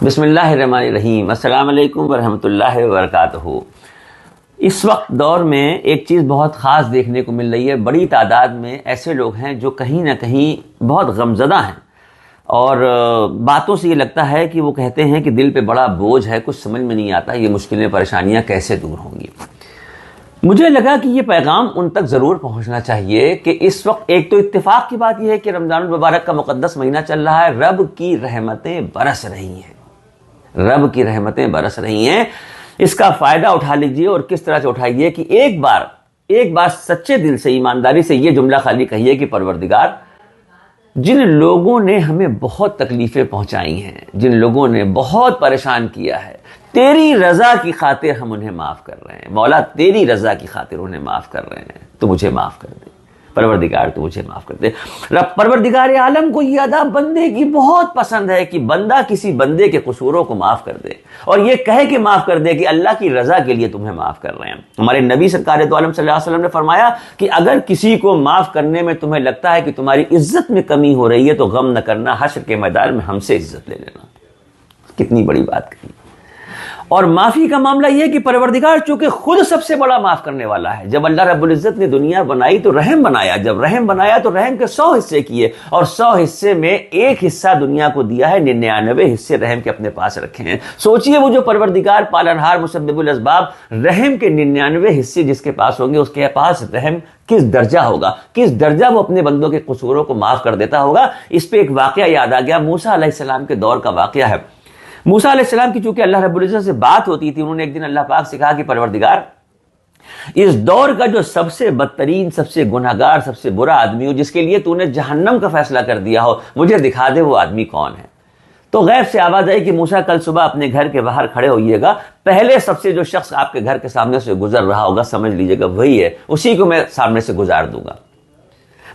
بسم اللہ الرحمن الرحیم۔ السلام علیکم ورحمۃ اللہ وبرکاتہ۔ اس وقت دور میں ایک چیز بہت خاص دیکھنے کو مل رہی ہے۔ بڑی تعداد میں ایسے لوگ ہیں جو کہیں نہ کہیں بہت غمزدہ ہیں، اور باتوں سے یہ لگتا ہے کہ وہ کہتے ہیں کہ دل پہ بڑا بوجھ ہے، کچھ سمجھ میں نہیں آتا یہ مشکلیں پریشانیاں کیسے دور ہوں گی۔ مجھے لگا کہ یہ پیغام ان تک ضرور پہنچنا چاہیے کہ اس وقت ایک تو اتفاق کی بات یہ ہے کہ رمضان المبارک کا مقدس مہینہ چل رہا ہے، رب کی رحمتیں برس رہی ہیں، رب کی رحمتیں برس رہی ہیں۔ اس کا فائدہ اٹھا لیجئے، اور کس طرح سے اٹھائیے کہ ایک بار سچے دل سے، ایمانداری سے یہ جملہ خالی کہیے کہ پروردگار، جن لوگوں نے ہمیں بہت تکلیفیں پہنچائی ہیں، جن لوگوں نے بہت پریشان کیا ہے، تیری رضا کی خاطر ہم انہیں معاف کر رہے ہیں۔ مولا تیری رضا کی خاطر انہیں معاف کر رہے ہیں، تو مجھے معاف کر دے پروردگار، تو مجھے معاف کر دے۔ رب پروردگار عالم کو یہ ادا بندے کی بہت پسند ہے کہ بندہ کسی بندے کے قصوروں کو معاف کر دے، اور یہ کہے کہ معاف کر دے کہ اللہ کی رضا کے لیے تمہیں معاف کر رہے ہیں۔ ہمارے نبی سرکار دو عالم صلی اللہ علیہ وسلم نے فرمایا کہ اگر کسی کو معاف کرنے میں تمہیں لگتا ہے کہ تمہاری عزت میں کمی ہو رہی ہے تو غم نہ کرنا، حشر کے میدان میں ہم سے عزت لے لینا۔ کتنی بڑی بات کہی۔ اور معافی کا معاملہ یہ کہ پروردگار چونکہ خود سب سے بڑا معاف کرنے والا ہے، جب اللہ رب العزت نے دنیا بنائی تو رحم بنایا، جب رحم بنایا تو رحم کے 100 حصے کیے، اور 100 حصے میں ایک حصہ دنیا کو دیا ہے، 99 حصے رحم کے اپنے پاس رکھے ہیں۔ سوچئے وہ جو پروردگار پالنہار مسبب الاسباب، رحم کے 99 حصے جس کے پاس ہوں گے، اس کے پاس رحم کس درجہ ہوگا، کس درجہ وہ اپنے بندوں کے قصوروں کو معاف کر دیتا ہوگا۔ اس پہ ایک واقعہ یاد آ گیا، موسیٰ علیہ السلام کے دور کا واقعہ ہے۔ موسیٰ علیہ السلام کی چونکہ اللہ رب العزت سے بات ہوتی تھی، انہوں نے ایک دن اللہ پاک سے کہا کہ پروردگار، اس دور کا جو سب سے بدترین، سب سے گناہگار، سب سے برا آدمی ہو، جس کے لیے تو نے جہنم کا فیصلہ کر دیا ہو، مجھے دکھا دے وہ آدمی کون ہے۔ تو غیب سے آواز آئی کہ موسیٰ کل صبح اپنے گھر کے باہر کھڑے ہوئیے گا، پہلے سب سے جو شخص آپ کے گھر کے سامنے سے گزر رہا ہوگا، سمجھ لیجئے گا وہی ہے، اسی کو میں سامنے سے گزار دوں گا۔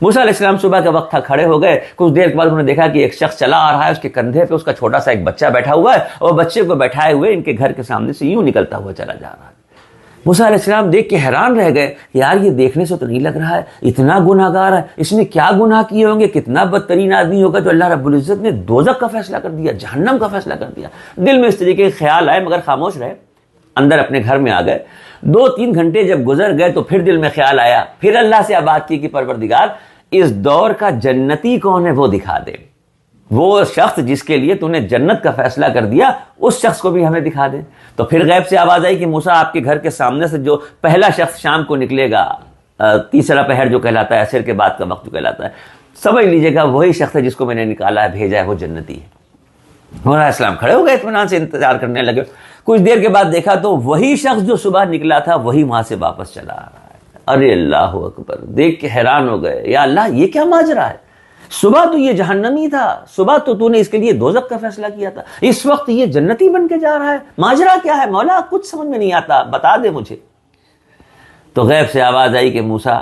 موسیٰ علیہ السلام صبح کا وقت تھا، کھڑے ہو گئے۔ کچھ دیر کے بعد انہوں نے دیکھا کہ ایک شخص چلا آ رہا ہے، اس کے کندھے پہ اس کا چھوٹا سا ایک بچہ بیٹھا ہوا ہے، اور بچے کو بیٹھائے ہوئے ان کے گھر کے سامنے سے یوں نکلتا ہوا چلا جا رہا ہے۔ موسیٰ علیہ السلام دیکھ کے حیران رہ گئے، یار یہ دیکھنے سے تو نہیں لگ رہا ہے اتنا گناہگار ہے، اس نے کیا گناہ کیے ہوں گے، کتنا بدترین آدمی ہوگا جو اللہ رب العزت نے دوزخ کا فیصلہ کر دیا، جہنم کا فیصلہ کر دیا۔ دل میں اس طریقے کے خیال آئے، مگر خاموش رہے، اندر اپنے گھر میں آ گئے۔ 2-3 گھنٹے جب گزر گئے تو پھر دل میں خیال آیا، پھر اللہ سے بات کی کہ پروردگار، اس دور کا جنتی کون ہے وہ دکھا دے، وہ شخص جس کے لیے تو نے جنت کا فیصلہ کر دیا، اس شخص کو بھی ہمیں دکھا دے۔ تو پھر غیب سے آواز آئی کہ موسیٰ، آپ کے گھر کے سامنے سے جو پہلا شخص شام کو نکلے گا، تیسرا پہر جو کہلاتا ہے، عصر کے بعد کا وقت جو کہلاتا ہے، سمجھ لیجئے گا وہی شخص ہے جس کو میں نے نکالا ہے، بھیجا ہے، وہ جنتی ہے۔ موسیٰ علیہ السلام کھڑے ہو گئے، اطمینان سے انتظار کرنے لگے۔ کچھ دیر کے بعد دیکھا تو وہی شخص جو صبح نکلا تھا وہی وہاں سے واپس چلا آ رہا ہے۔ ارے اللہ اکبر، دیکھ کے حیران ہو گئے، یا اللہ یہ کیا ماجرا ہے، صبح تو یہ جہنمی تھا، صبح تو نے اس کے لیے دوزخ کا فیصلہ کیا تھا، اس وقت یہ جنتی بن کے جا رہا ہے، ماجرا کیا ہے مولا، کچھ سمجھ میں نہیں آتا، بتا دے مجھے۔ تو غیب سے آواز آئی کہ موسیٰ،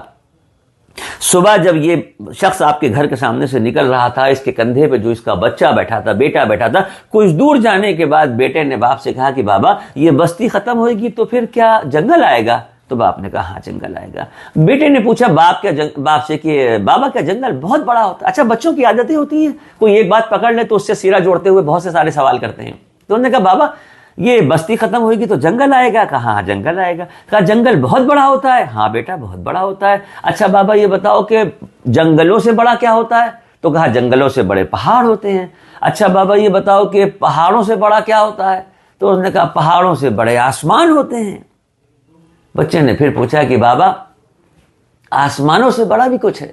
صبح جب یہ شخص آپ کے گھر کے سامنے سے نکل رہا تھا، اس کے کندھے پہ جو اس کا بچہ بیٹھا تھا، بیٹا بیٹھا تھا، کچھ دور جانے کے بعد بیٹے نے باپ سے کہا کہ بابا یہ بستی ختم ہوئے گی تو پھر کیا جنگل آئے گا؟ تو باپ نے کہا ہاں جنگل آئے گا۔ بیٹے نے پوچھا باپ سے کہ بابا کیا جنگل بہت بڑا ہوتا ہے؟ اچھا بچوں کی عادتیں ہوتی ہیں، کوئی ایک بات پکڑ لے تو اس سے سیرا جوڑتے ہوئے بہت سے سارے سوال کرتے ہیں۔ تو انہوں نے کہا بابا یہ بستی ختم ہوئے گی تو جنگل آئے گا؟ کہا ہاں جنگل آئے گا۔ کہا جنگل بہت بڑا ہوتا ہے؟ ہاں بیٹا بہت بڑا ہوتا ہے۔ اچھا بابا یہ بتاؤ کہ جنگلوں سے بڑا کیا ہوتا ہے؟ تو کہا جنگلوں سے بڑے پہاڑ ہوتے ہیں۔ اچھا بابا یہ بتاؤ کہ پہاڑوں سے بڑا کیا ہوتا ہے؟ تو انہوں نے کہا پہاڑوں سے بڑے آسمان ہوتے ہیں۔ بچے نے پھر پوچھا کہ بابا آسمانوں سے بڑا بھی کچھ ہے؟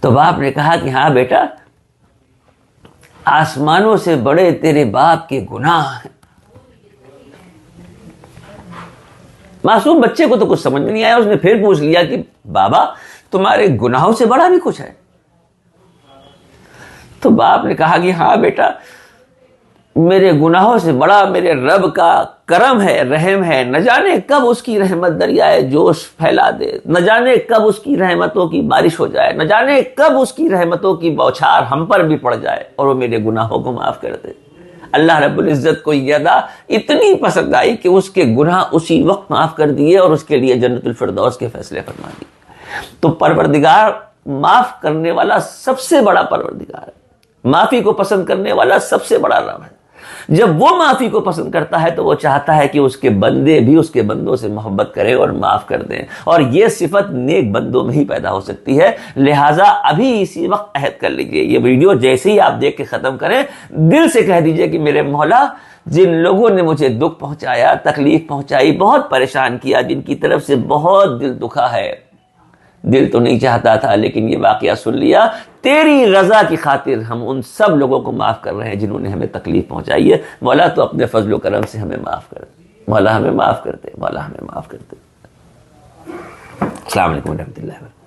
تو باپ نے کہا کہ ہاں بیٹا، آسمانوں سے بڑے تیرے باپ کے گناہ ہیں۔ معصوم بچے کو تو کچھ سمجھ میں نہیں آیا، اس نے پھر پوچھ لیا کہ بابا تمہارے گناہوں سے بڑا بھی کچھ ہے؟ تو باپ نے کہا کہ ہاں بیٹا، میرے گناہوں سے بڑا میرے رب کا کرم ہے، رحم ہے، نہ جانے کب اس کی رحمت دریائے جوش پھیلا دے، نہ جانے کب اس کی رحمتوں کی بارش ہو جائے، نہ جانے کب اس کی رحمتوں کی بوچھار ہم پر بھی پڑ جائے اور وہ میرے گناہوں کو معاف کر دے۔ اللہ رب العزت کو یہ ادا اتنی پسند آئی کہ اس کے گناہ اسی وقت معاف کر دیے اور اس کے لیے جنت الفردوس کے فیصلے فرما دیے۔ تو پروردگار معاف کرنے والا سب سے بڑا پروردگار ہے، معافی کو پسند کرنے والا سب سے بڑا رب ہے۔ جب وہ معافی کو پسند کرتا ہے تو وہ چاہتا ہے کہ اس کے بندے بھی اس کے بندوں سے محبت کریں اور معاف کر دیں، اور یہ صفت نیک بندوں میں ہی پیدا ہو سکتی ہے۔ لہٰذا ابھی اسی وقت عہد کر لیجئے، یہ ویڈیو جیسے ہی آپ دیکھ کے ختم کریں دل سے کہہ دیجئے کہ میرے مولا، جن لوگوں نے مجھے دکھ پہنچایا، تکلیف پہنچائی، بہت پریشان کیا، جن کی طرف سے بہت دل دکھا ہے، دل تو نہیں چاہتا تھا لیکن یہ واقعہ سن لیا، تیری رضا کی خاطر ہم ان سب لوگوں کو معاف کر رہے ہیں جنہوں نے ہمیں تکلیف پہنچائی ہے۔ مولا تو اپنے فضل و کرم سے ہمیں معاف کر دے، مولا ہمیں معاف کر دے، مولا ہمیں معاف کر دے۔ السلام علیکم ورحمۃ اللہ وبرکاتہ۔